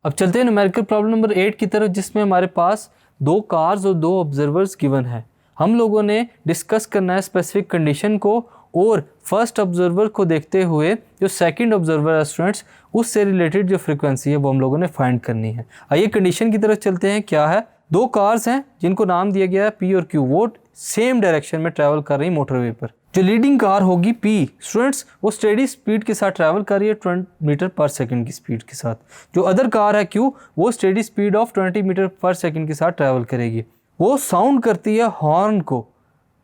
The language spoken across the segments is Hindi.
अब चलते हैं न्यूमेरिकल प्रॉब्लम नंबर 8 की तरफ, जिसमें हमारे पास 2 कार्स और 2 ऑब्जर्वर्स गिवन है। हम लोगों ने डिस्कस करना है स्पेसिफिक कंडीशन को, और फर्स्ट ऑब्जर्वर को देखते हुए जो सेकंड ऑब्जर्वर है स्टूडेंट्स, उससे रिलेटेड जो फ्रीक्वेंसी है वो हम लोगों ने फाइंड करनी है। आइए कंडीशन की तरफ चलते हैं। क्या है, 2 कार्स हैं जिनको नाम दिया गया है P और Q, वो सेम डायरेक्शन में ट्रैवल कर रही है मोटरवे पर। जो लीडिंग कार होगी P स्टूडेंट्स, वो स्टेडी स्पीड के साथ ट्रैवल कर रही है 20 मीटर पर सेकंड की स्पीड के साथ। जो अदर कार है Q, वो स्टेडी स्पीड ऑफ 20 मीटर पर सेकंड के साथ ट्रैवल करेगी। वो साउंड करती है हॉर्न को।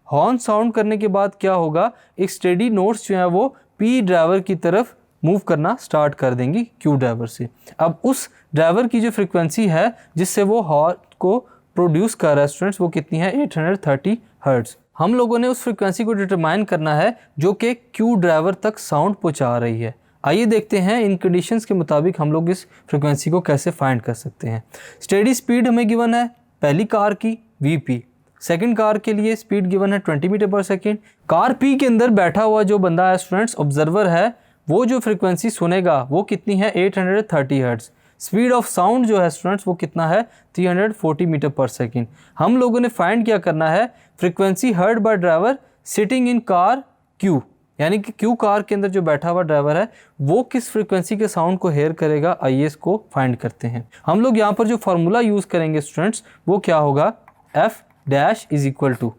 हॉर्न साउंड करने के बाद क्या होगा, एक स्टेडी नोट्स जो है वो P ड्राइवर की तरफ मूव करना स्टार्ट कर देंगी Q ड्राइवर से। अब उस ड्राइवर की जो फ्रीक्वेंसी है जिससे वो हॉर्न को प्रोड्यूस कर रहा है स्टूडेंट्स, वो कितनी है, 830 हर्ट्ज। हम लोगों ने उस फ्रीक्वेंसी को डिटरमाइन करना है जो कि Q ड्राइवर तक साउंड पहुंचा रही है। आइए देखते हैं इन कंडीशंस के मुताबिक हम लोग इस फ्रीक्वेंसी को कैसे फाइंड कर सकते हैं। स्टेडी स्पीड हमें गिवन है पहली कार की Vp, सेकंड कार के लिए स्पीड गिवन है 20 मीटर पर सेकंड। कार P के अंदर बैठा हुआ जो बंदा है स्टूडेंट्स, ऑब्जर्वर है, वो जो फ्रीक्वेंसी सुनेगा वो कितनी है, 830 हर्ट्ज। स्पीड ऑफ साउंड जो है स्टूडेंट्स वो कितना है, 340 मीटर पर सेकंड। हम लोगों ने फाइंड क्या करना है, frequency heard by driver sitting in car Q, यानी कि Q कार के अंदर जो बैठा हुआ ड्राइवर है वो किस फ्रीक्वेंसी के साउंड को हेयर करेगा। आइए इसको फाइंड करते हैं। हम लोग यहाँ पर जो फार्मूला यूज़ करेंगे स्टूडेंट्स वो क्या होगा, F dash is equal to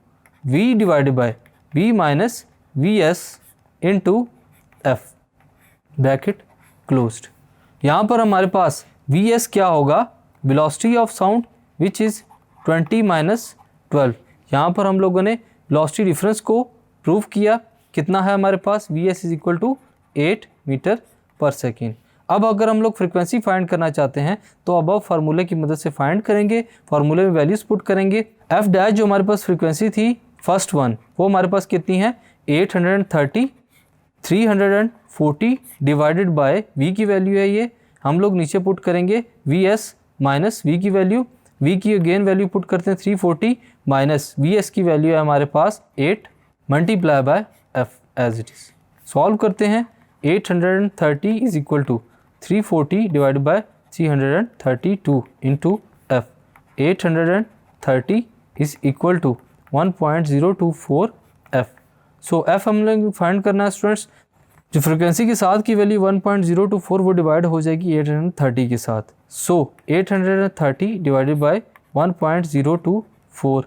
V divided by V minus VS into F, bracket closed. यहाँ पर हमारे पास Vs क्या होगा, velocity of sound which is 20 minus 12। यहाँ पर हम लोगों ने वेलोसिटी डिफरेंस को प्रूव किया, कितना है हमारे पास, Vs is equal to 8 metre per second. अब अगर हम लोग फ्रीक्वेंसी फाइंड करना चाहते हैं तो अब फार्मूले की मदद से फाइंड करेंगे, फार्मूले में वैल्यूज पुट करेंगे। F डैश जो हमारे पास फ्रीक्वेंसी थी फर्स्ट वन, वो हमारे पास कितनी है, 830, 340 डिवाइडेड बाय V की वैल्यू है ये, हम लोग नीचे पुट करेंगे Vs माइनस V की वैल्यू, V की अगेन वैल्यू पुट करते हैं 340 माइनस Vs की वैल्यू है हमारे पास 8 multiply by F as it is. Solve करते हैं, 830 is equal to 340 divided by 332 into F, 830 is equal to 1.024 F। So F हम लोग फाइंड करना है स्टूडेंट्स। जो फ्रीक्वेंसी के साथ की वैल्यू 1.024 वो डिवाइड हो जाएगी 830 के साथ। सो 830 डिवाइडेड बाय 1.024,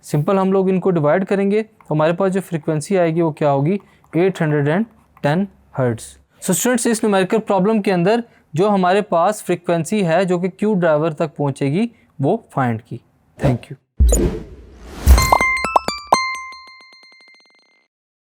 सिंपल हम लोग इनको डिवाइड करेंगे तो हमारे पास जो फ्रीक्वेंसी आएगी वो क्या होगी, 810 हर्ट्ज। सो स्टूडेंट्स, इस न्यूमेरिकल प्रॉब्लम के अंदर जो हमारे पास फ्रीक्वेंसी है जो कि Q ड्राइवर तक पहुंचेगी वो फाइंड की। Thank you.